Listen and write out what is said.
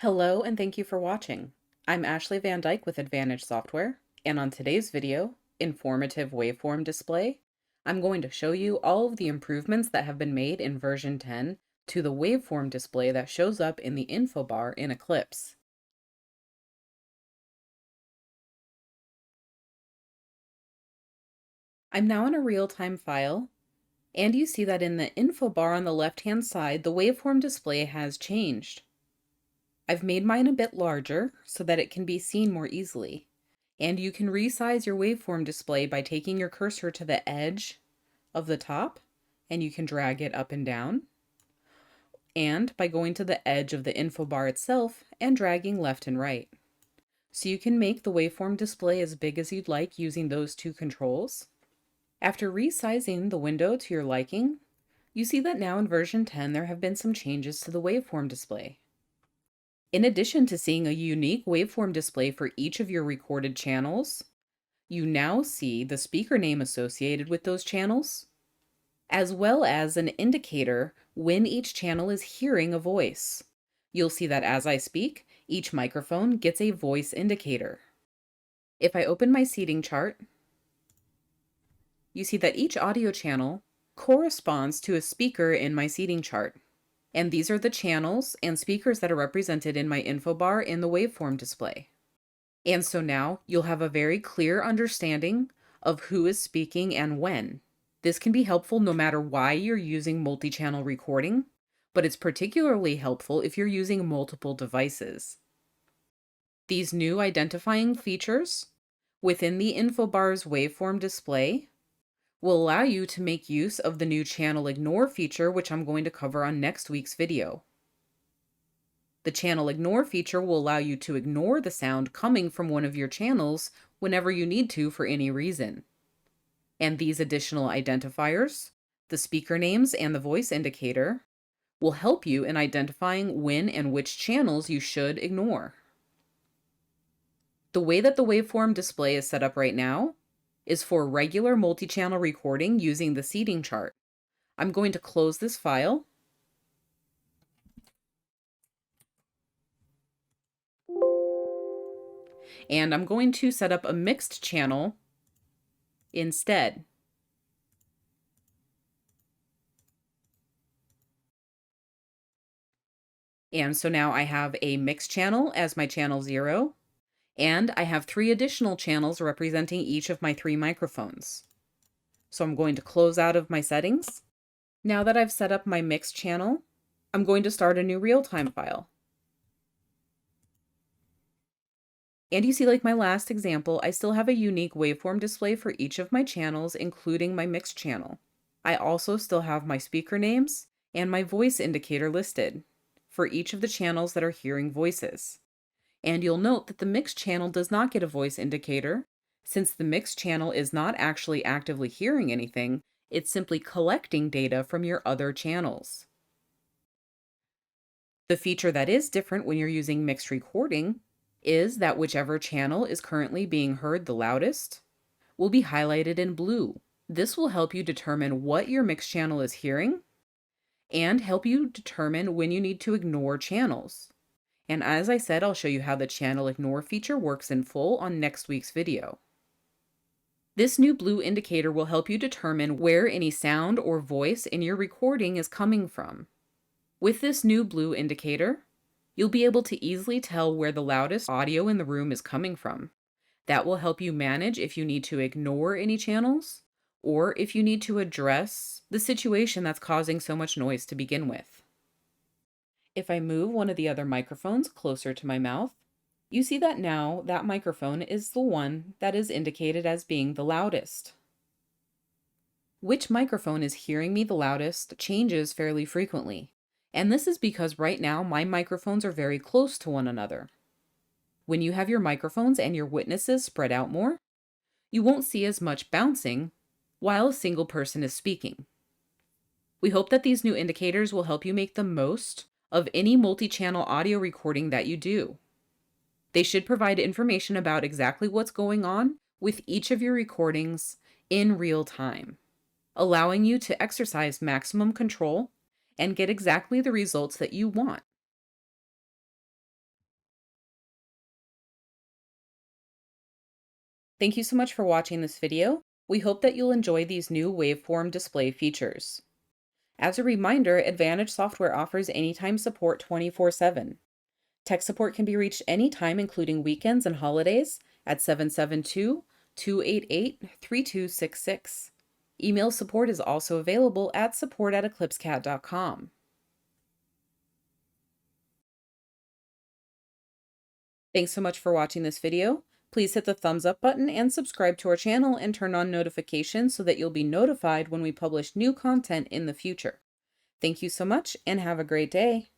Hello and thank you for watching. I'm Ashley Van Dyke with Advantage Software, and on today's video, Informative Waveform Display, I'm going to show you all of the improvements that have been made in version 10 to the waveform display that shows up in the info bar in Eclipse. I'm now in a real-time file, and you see that in the info bar on the left-hand side, the waveform display has changed. I've made mine a bit larger so that it can be seen more easily. And you can resize your waveform display by taking your cursor to the edge of the top, and you can drag it up and down, and by going to the edge of the info bar itself and dragging left and right. So you can make the waveform display as big as you'd like using those two controls. After resizing the window to your liking, you see that now in version 10 there have been some changes to the waveform display. In addition to seeing a unique waveform display for each of your recorded channels, you now see the speaker name associated with those channels, as well as an indicator when each channel is hearing a voice. You'll see that as I speak, each microphone gets a voice indicator. If I open my seating chart, you see that each audio channel corresponds to a speaker in my seating chart. And these are the channels and speakers that are represented in my info bar in the waveform display. And so now you'll have a very clear understanding of who is speaking and when. This can be helpful no matter why you're using multi-channel recording, but it's particularly helpful if you're using multiple devices. These new identifying features within the info bar's waveform display will allow you to make use of the new channel ignore feature, which I'm going to cover on next week's video. The channel ignore feature will allow you to ignore the sound coming from one of your channels whenever you need to for any reason. And these additional identifiers, the speaker names and the voice indicator, will help you in identifying when and which channels you should ignore. The way that the waveform display is set up right now is for regular multi-channel recording using the seating chart. I'm going to close this file. And I'm going to set up a mixed channel instead. And so now I have a mixed channel as my channel 0, and I have 3 additional channels representing each of my 3 microphones. So I'm going to close out of my settings. Now that I've set up my mixed channel, I'm going to start a new real-time file. And you see, like my last example, I still have a unique waveform display for each of my channels, including my mixed channel. I also still have my speaker names and my voice indicator listed for each of the channels that are hearing voices. And you'll note that the mixed channel does not get a voice indicator, since the mixed channel is not actually actively hearing anything, it's simply collecting data from your other channels. The feature that is different when you're using mixed recording is that whichever channel is currently being heard the loudest will be highlighted in blue. This will help you determine what your mixed channel is hearing and help you determine when you need to ignore channels. And as I said, I'll show you how the channel ignore feature works in full on next week's video. This new blue indicator will help you determine where any sound or voice in your recording is coming from. With this new blue indicator, you'll be able to easily tell where the loudest audio in the room is coming from. That will help you manage if you need to ignore any channels or if you need to address the situation that's causing so much noise to begin with. If I move one of the other microphones closer to my mouth, you see that now that microphone is the one that is indicated as being the loudest. Which microphone is hearing me the loudest changes fairly frequently, and this is because right now my microphones are very close to one another. When you have your microphones and your witnesses spread out more, you won't see as much bouncing while a single person is speaking. We hope that these new indicators will help you make the most of any multi-channel audio recording that you do. They should provide information about exactly what's going on with each of your recordings in real time, allowing you to exercise maximum control and get exactly the results that you want. Thank you so much for watching this video. We hope that you'll enjoy these new waveform display features. As a reminder, Advantage Software offers anytime support 24/7. Tech support can be reached anytime, including weekends and holidays, at 772-288-3266. Email support is also available at support@eclipsecat.com. Thanks so much for watching this video. Please hit the thumbs up button and subscribe to our channel and turn on notifications so that you'll be notified when we publish new content in the future. Thank you so much and have a great day.